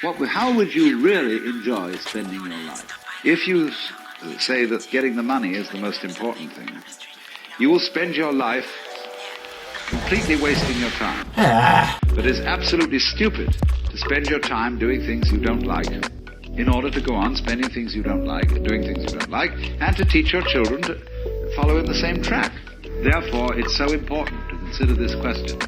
How would you really enjoy spending your life? If you say that getting the money is the most important thing, you will spend your life completely wasting your time. But it's absolutely stupid to spend your time doing things you don't like in order to go on spending things you don't like, doing things you don't like, and to teach your children to follow in the same track. Therefore, it's so important to consider this question: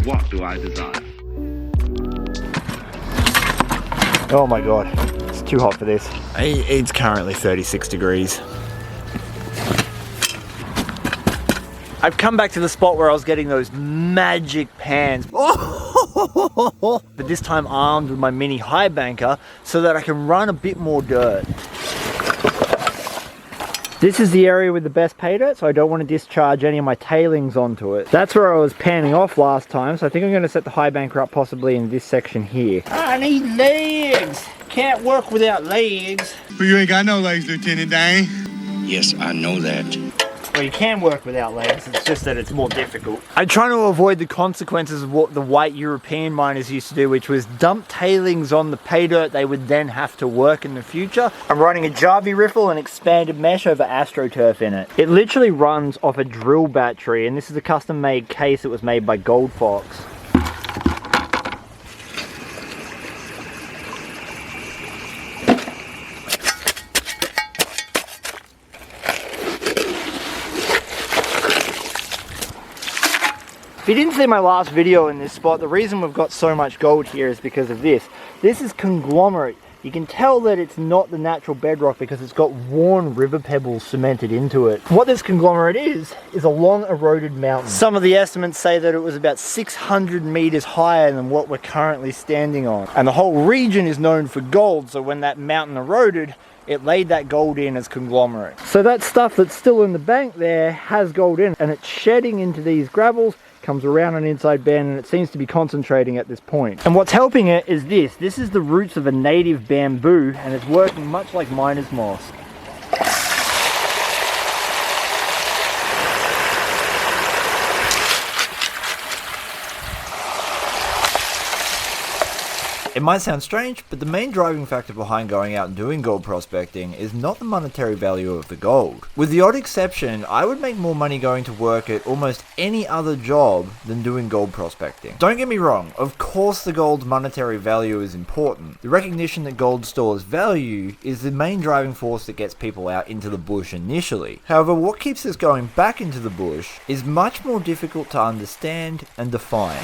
what do I desire? Oh my god, it's too hot for this. It's currently 36 degrees. I've come back to the spot where I was getting those magic pans. But this time armed with my mini high banker so that I can run a bit more dirt. This is the area with the best pay dirt, so I don't want to discharge any of my tailings onto it. That's where I was panning off last time, so I think I'm going to set the high banker up possibly in this section here. I need legs! Can't work without legs. But you ain't got no legs, Lieutenant Dane. Yes, I know that. Well, you can work without legs, it's just that it's more difficult. I'm trying to avoid the consequences of what the white European miners used to do, which was dump tailings on the pay dirt they would then have to work in the future. I'm running a Jarvie riffle and expanded mesh over AstroTurf in it. It literally runs off a drill battery, and this is a custom made case that was made by Gold Fox. If you didn't see my last video in this spot, the reason we've got so much gold here is because of this. This is conglomerate. You can tell that it's not the natural bedrock because it's got worn river pebbles cemented into it. What this conglomerate is a long eroded mountain. Some of the estimates say that it was about 600 meters higher than what we're currently standing on. And the whole region is known for gold, so when that mountain eroded, it laid that gold in as conglomerate. So that stuff that's still in the bank there has gold in, and it's shedding into these gravels, comes around an inside bend, and it seems to be concentrating at this point. And what's helping it is this. This is the roots of a native bamboo, and it's working much like miner's moss. It might sound strange, but the main driving factor behind going out and doing gold prospecting is not the monetary value of the gold. With the odd exception, I would make more money going to work at almost any other job than doing gold prospecting. Don't get me wrong, of course the gold's monetary value is important. The recognition that gold stores value is the main driving force that gets people out into the bush initially. However, what keeps us going back into the bush is much more difficult to understand and define.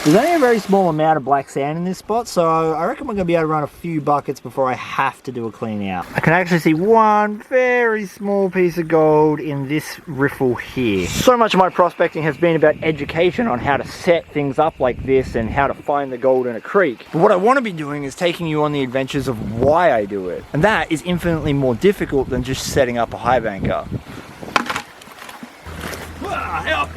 There's only a very small amount of black sand in this spot, so I reckon we're going to be able to run a few buckets before I have to do a clean out. I can actually see one very small piece of gold in this riffle here. So much of my prospecting has been about education on how to set things up like this and how to find the gold in a creek. But what I want to be doing is taking you on the adventures of why I do it. And that is infinitely more difficult than just setting up a high banker. Help!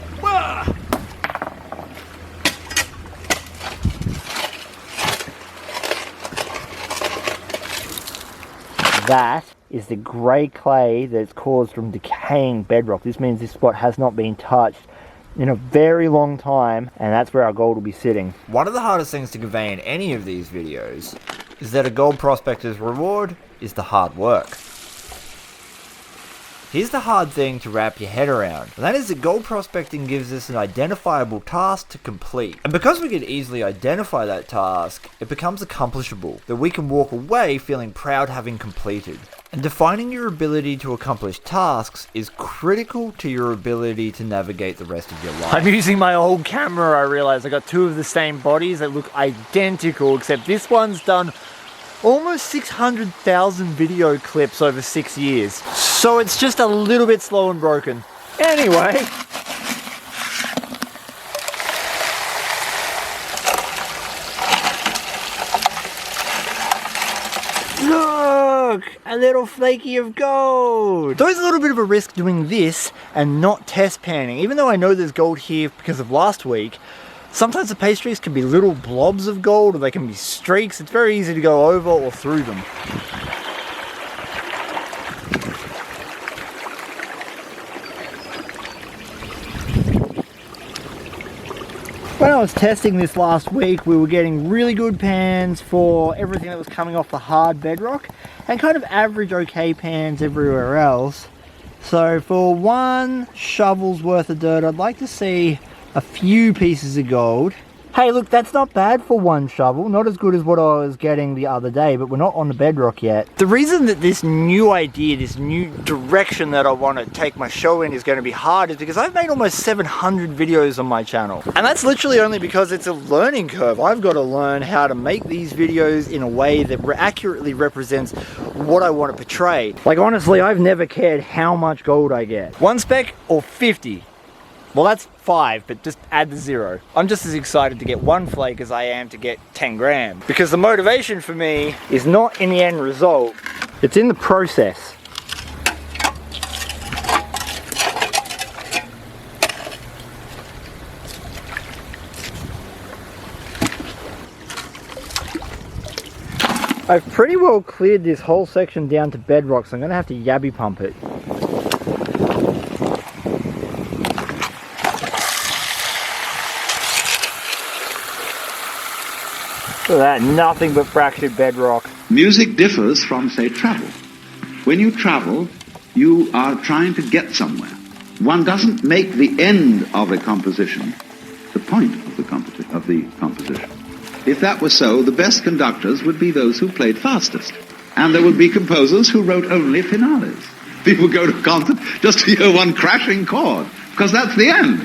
That is the grey clay that's caused from decaying bedrock. This means this spot has not been touched in a very long time, and that's where our gold will be sitting. One of the hardest things to convey in any of these videos is that a gold prospector's reward is the hard work. Here's the hard thing to wrap your head around, and that is that gold prospecting gives us an identifiable task to complete. And because we can easily identify that task, it becomes accomplishable, that we can walk away feeling proud having completed. And defining your ability to accomplish tasks is critical to your ability to navigate the rest of your life. I'm using my old camera, I realize. I got two of the same bodies that look identical, except this one's done almost 600,000 video clips over 6 years. So it's just a little bit slow and broken. Anyway. Look! A little flaky of gold! There's a little bit of a risk doing this and not test panning. Even though I know there's gold here because of last week, sometimes the pay streaks can be little blobs of gold, or they can be streaks. It's very easy to go over or through them. When I was testing this last week, we were getting really good pans for everything that was coming off the hard bedrock and kind of average okay pans everywhere else. So for one shovel's worth of dirt, I'd like to see a few pieces of gold. Hey, look, that's not bad for one shovel. Not as good as what I was getting the other day, but we're not on the bedrock yet. The reason that this new idea, this new direction that I want to take my show in is going to be hard is because I've made almost 700 videos on my channel. And that's literally only because it's a learning curve. I've got to learn how to make these videos in a way that accurately represents what I want to portray. Like, honestly, I've never cared how much gold I get. 1 speck or 50. Well, that's 5, but just add the 0. I'm just as excited to get 1 flake as I am to get 10 grams. Because the motivation for me is not in the end result, it's in the process. I've pretty well cleared this whole section down to bedrock, so I'm going to have to yabby pump it. Look at that, nothing but fractured bedrock. Music differs from, say, travel. When you travel, you are trying to get somewhere. One doesn't make the end of a composition the point of the composition. If that were so, the best conductors would be those who played fastest. And there would be composers who wrote only finales. People go to a concert just to hear one crashing chord, because that's the end.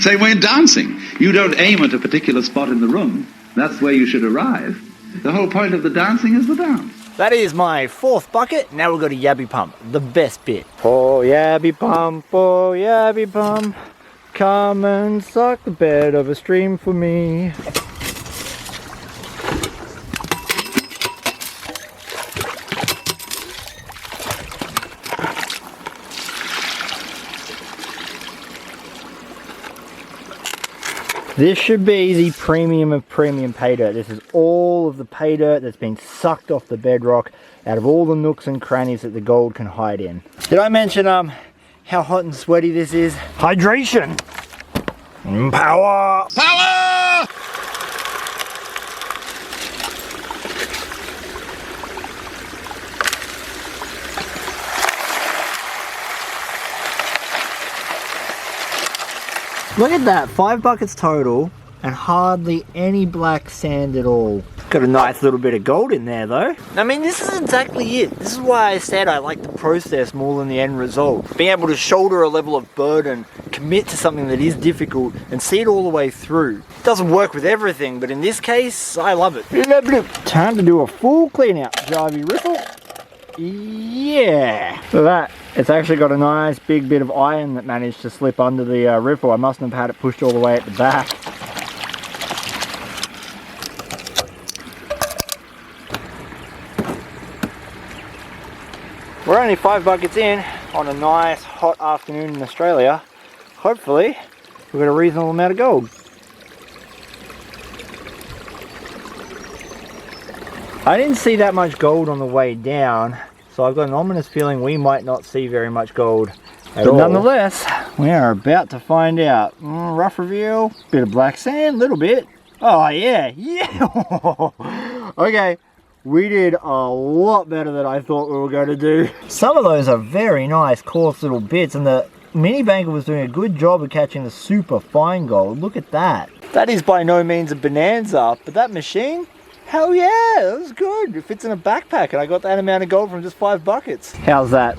Same way in dancing. You don't aim at a particular spot in the room. That's where you should arrive. The whole point of the dancing is the dance. That is my 4th bucket. Now we've got a yabby pump, the best bit. Oh yabby pump, come and suck the bed of a stream for me. This should be the premium of premium pay dirt. This is all of the pay dirt that's been sucked off the bedrock out of all the nooks and crannies that the gold can hide in. Did I mention how hot and sweaty this is? Hydration! Power! Power! Look at that, 5 buckets total and hardly any black sand at all. Got a nice little bit of gold in there though. I mean, this is exactly it. This is why I said I like the process more than the end result. Being able to shoulder a level of burden, commit to something that is difficult and see it all the way through. It doesn't work with everything, but in this case, I love it. Time to do a full clean out, Jarvie Riffle. Yeah. So that, it's actually got a nice big bit of iron that managed to slip under the riffle. I mustn't have had it pushed all the way at the back. We're only 5 buckets in on a nice hot afternoon in Australia. Hopefully we've got a reasonable amount of gold. I didn't see that much gold on the way down, so I've got an ominous feeling we might not see very much gold at all. Nonetheless, we are about to find out. Rough reveal, bit of black sand, little bit. Oh yeah, yeah. Okay, we did a lot better than I thought we were going to do. Some of those are very nice, coarse little bits, and the mini banker was doing a good job of catching the super fine gold. Look at that. That is by no means a bonanza, but that machine, hell yeah, that was good. It fits in a backpack and I got that amount of gold from just 5 buckets. How's that?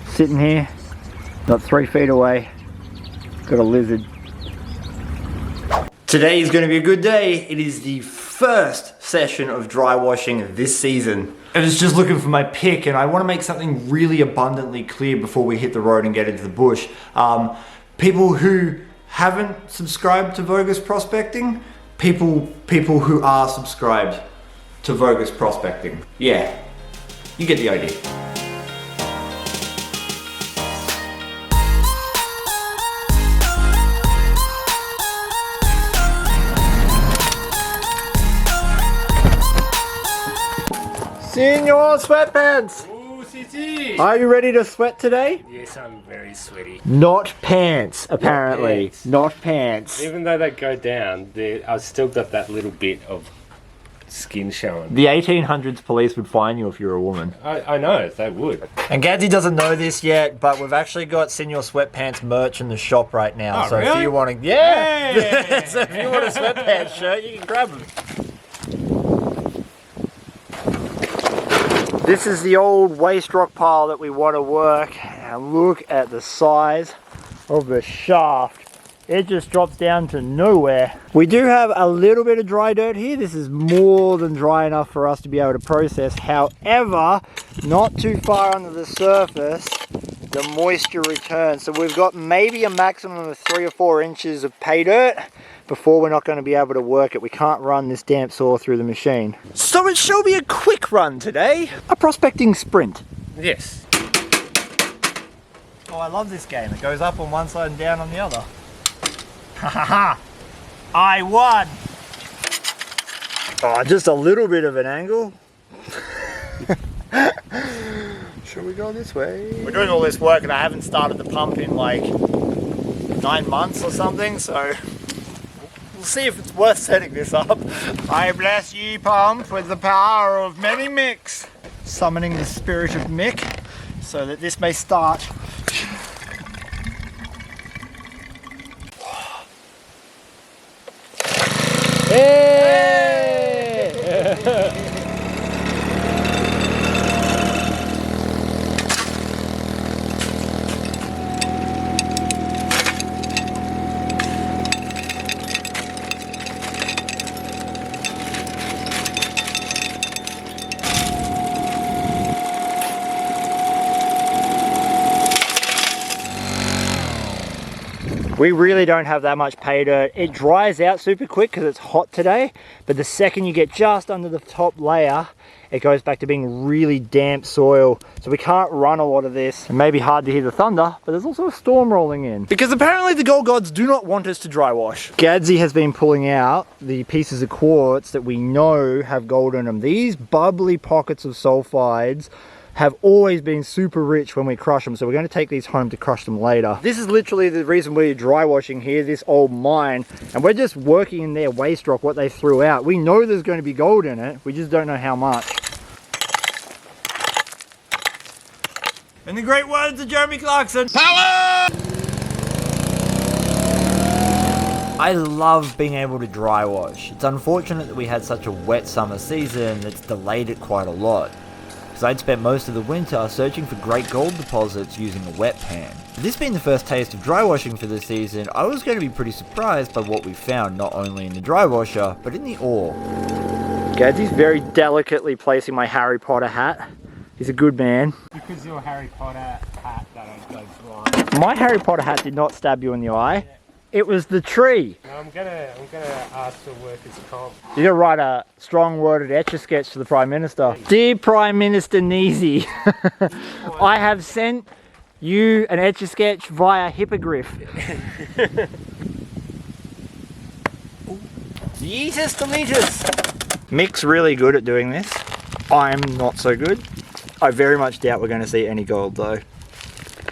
Sitting here, not 3 feet away, got a lizard. Today is going to be a good day. It is the first session of dry washing this season. I was just looking for my pick and I want to make something really abundantly clear before we hit the road and get into the bush. People who haven't subscribed to Vo-Gus prospecting, people who are subscribed to Vo-Gus prospecting. Yeah, you get the idea. Senor Sweatpants! Ooh, Are you ready to sweat today? Yes, I'm very sweaty. Not pants, apparently. Not pants. Even though they go down, I've still got that little bit of skin showing. The 1800s police would fine you if you're a woman. I know, they would. And Gadsy doesn't know this yet, but we've actually got Senior Sweatpants merch in the shop right now. Oh, so really? if you want to, yeah, so if you want a sweatpants shirt, you can grab them. This is the old waste rock pile that we want to work, and look at the size of the shaft. It just drops down to nowhere. We do have a little bit of dry dirt here. This is more than dry enough for us to be able to process. However, not too far under the surface, the moisture returns. So we've got maybe a maximum of 3 or 4 inches of pay dirt before we're not going to be able to work it. We can't run this damp saw through the machine. So it shall be a quick run today. A prospecting sprint. Yes. Oh, I love this game. It goes up on one side and down on the other. Ha ha ha! I won! Oh, just a little bit of an angle. Shall we go this way? We're doing all this work and I haven't started the pump in like 9 months or something, so we'll see if it's worth setting this up. I bless ye pump with the power of many Micks. Summoning the spirit of Mick so that this may start. Hey! We really don't have that much pay dirt. It dries out super quick because it's hot today, but the second you get just under the top layer, it goes back to being really damp soil. So we can't run a lot of this. It may be hard to hear the thunder, but there's also a storm rolling in. Because apparently the gold gods do not want us to dry wash. Gadsy has been pulling out the pieces of quartz that we know have gold in them. These bubbly pockets of sulfides have always been super rich when we crush them, so we're going to take these home to crush them later. This is literally the reason we're dry washing here, this old mine, and we're just working in their waste rock, what they threw out. We know there's going to be gold in it, we just don't know how much. In the great words of Jeremy Clarkson, power! I love being able to dry wash. It's unfortunate that we had such a wet summer season that's delayed it quite a lot. Because I'd spent most of the winter searching for great gold deposits using a wet pan. This being the first taste of dry washing for this season, I was going to be pretty surprised by what we found not only in the dry washer, but in the ore. Gadsy's very delicately placing my Harry Potter hat. He's a good man. Because your Harry Potter hat that goes wrong. My Harry Potter hat did not stab you in the eye. It was the tree. I'm gonna ask for workers' comp. You're gonna write a strong worded etch-a-sketch to the Prime Minister. Dear Prime Minister Neezy, I have sent you an etch-a-sketch via hippogriff. Yeetus Deletus. Mick's really good at doing this. I'm not so good. I very much doubt we're gonna see any gold though.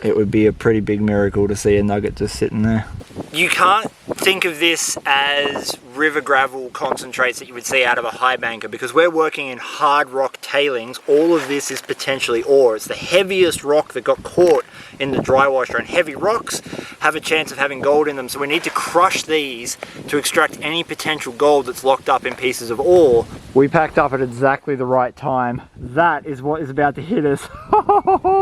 It would be a pretty big miracle to see a nugget just sitting there. You can't think of this as river gravel concentrates that you would see out of a high banker, because we're working in hard rock tailings. All of this is potentially ore. It's the heaviest rock that got caught in the dry washer, and heavy rocks have a chance of having gold in them, so we need to crush these to extract any potential gold that's locked up in pieces of ore. We packed up at exactly the right time. That is what is about to hit us.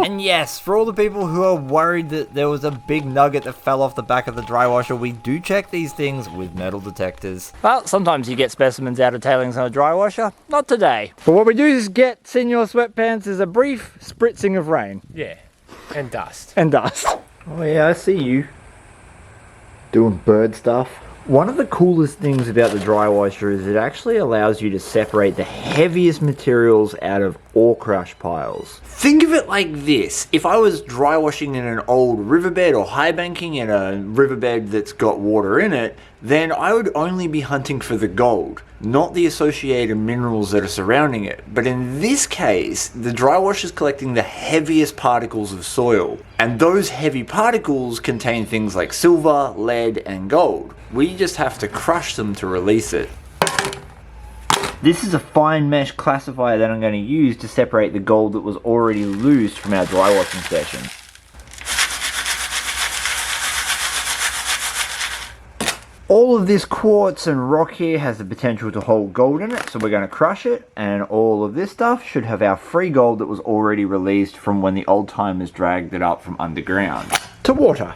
And yes, for all the people who are worried that there was a big nugget that fell off the back of the dry washer, we do check these things with metal detectors. Well, sometimes you get specimens out of tailings on a dry washer. Not today. But what we do is get Senior Sweatpants is a brief spritzing of rain. Yeah, and dust. And dust. Oh yeah, I see you doing bird stuff. One of the coolest things about the dry washer is it actually allows you to separate the heaviest materials out of ore crush piles. Think of it like this. If I was dry washing in an old riverbed or high banking in a riverbed that's got water in it, then I would only be hunting for the gold. not the associated minerals that are surrounding it. But in this case, the dry wash is collecting the heaviest particles of soil. And those heavy particles contain things like silver, lead, and gold. We just have to crush them to release it. This is a fine mesh classifier that I'm going to use to separate the gold that was already loose from our dry washing session. All of this quartz and rock here has the potential to hold gold in it, so we're going to crush it, and all of this stuff should have our free gold that was already released from when the old timers dragged it up from underground. To water.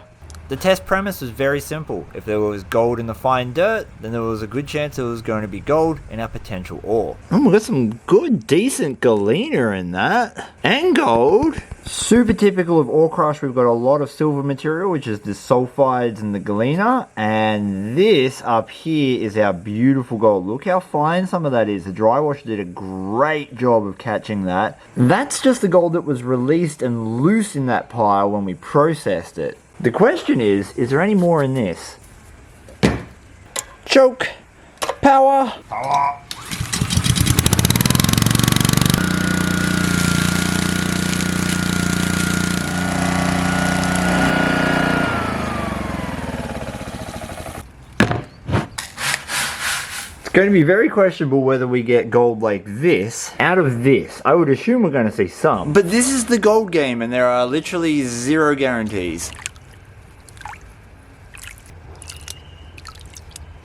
The test premise was very simple. If there was gold in the fine dirt, then there was a good chance there was going to be gold in our potential ore. Oh, we got some good, decent galena in that. And gold. Super typical of ore crush, we've got a lot of silver material, which is the sulfides and the galena. And this up here is our beautiful gold. Look how fine some of that is. The dry wash did a great job of catching that. That's just the gold that was released and loose in that pile when we processed it. The question is there any more in this? Choke! Power! Power! It's going to be very questionable whether we get gold like this out of this. I would assume we're going to see some. But this is the gold game, and there are literally zero guarantees.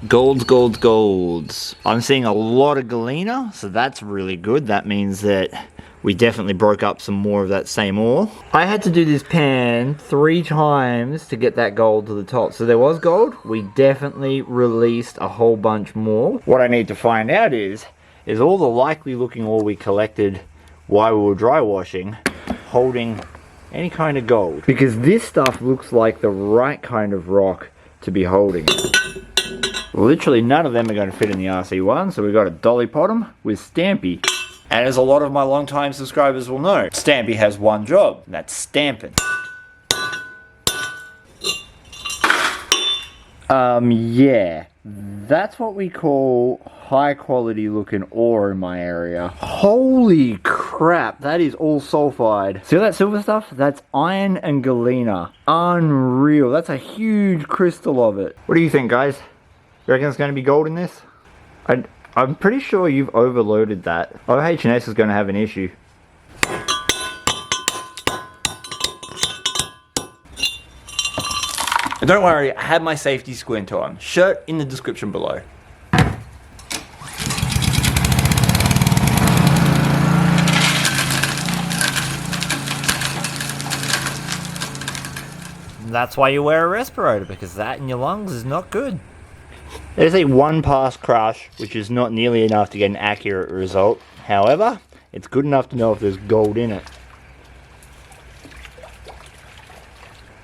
Golds. I'm seeing a lot of galena, so that's really good. That means that we definitely broke up some more of that same ore. I had to do this pan 3 times to get that gold to the top. So there was gold. We definitely released a whole bunch more. What I need to find out is all the likely looking ore we collected while we were dry washing holding any kind of gold. Because this stuff looks like the right kind of rock to be holding it. Literally none of them are going to fit in the RC1, so we've got to dolly pot them with Stampy. And as a lot of my long-time subscribers will know, Stampy has one job, and that's stamping. Yeah. That's what we call high quality looking ore in my area. Holy crap, that is all sulfide. See all that silver stuff? That's iron and galena. Unreal. That's a huge crystal of it. What do you think, guys? You reckon there's going to be gold in this? I'm pretty sure you've overloaded that. OH&S is going to have an issue. And don't worry, I had my safety squint on. Shirt in the description below. That's why you wear a respirator, because that in your lungs is not good. There's a 1 pass crush, which is not nearly enough to get an accurate result. However, it's good enough to know if there's gold in it.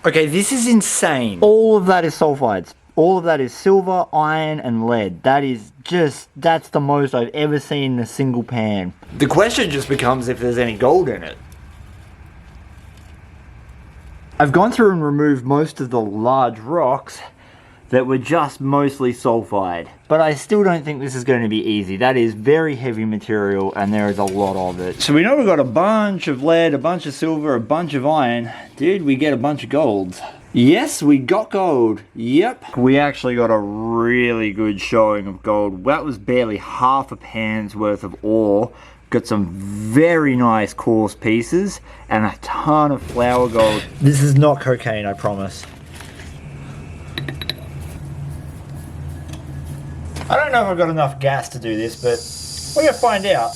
Okay, this is insane. All of that is sulfides. All of that is silver, iron, and lead. That's the most I've ever seen in a single pan. The question just becomes if there's any gold in it. I've gone through and removed most of the large rocks that were just mostly sulfide. But I still don't think this is going to be easy. That is very heavy material and there is a lot of it. So we know we've got a bunch of lead, a bunch of silver, a bunch of iron. Did we get a bunch of gold? Yes, we got gold. Yep. We actually got a really good showing of gold. That was barely half a pan's worth of ore. Got some very nice coarse pieces and a ton of flour gold. This is not cocaine, I promise. I don't know if I've got enough gas to do this, but we're going to find out.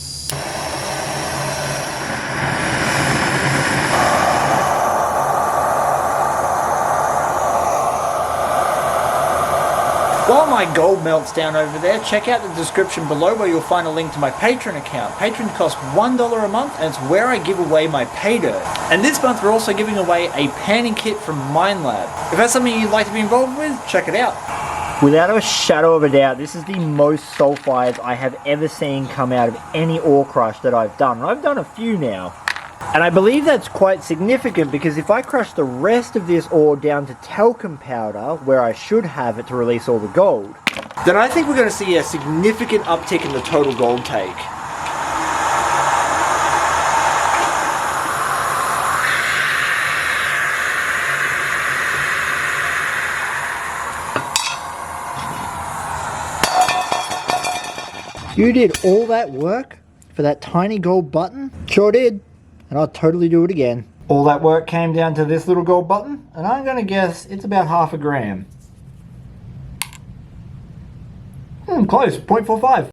While my gold melts down over there, check out the description below where you'll find a link to my Patreon account. Patreon costs $1 a month and it's where I give away my pay dirt. And this month we're also giving away a panning kit from Minelab. If that's something you'd like to be involved with, check it out. Without a shadow of a doubt, this is the most sulfides I have ever seen come out of any ore crush that I've done. And I've done a few now. And I believe that's quite significant because if I crush the rest of this ore down to talcum powder, where I should have it to release all the gold, then I think we're going to see a significant uptick in the total gold take. You did all that work for that tiny gold button? Sure did. And I'll totally do it again. All that work came down to this little gold button, and I'm gonna guess it's about half a gram. Close, 0.45.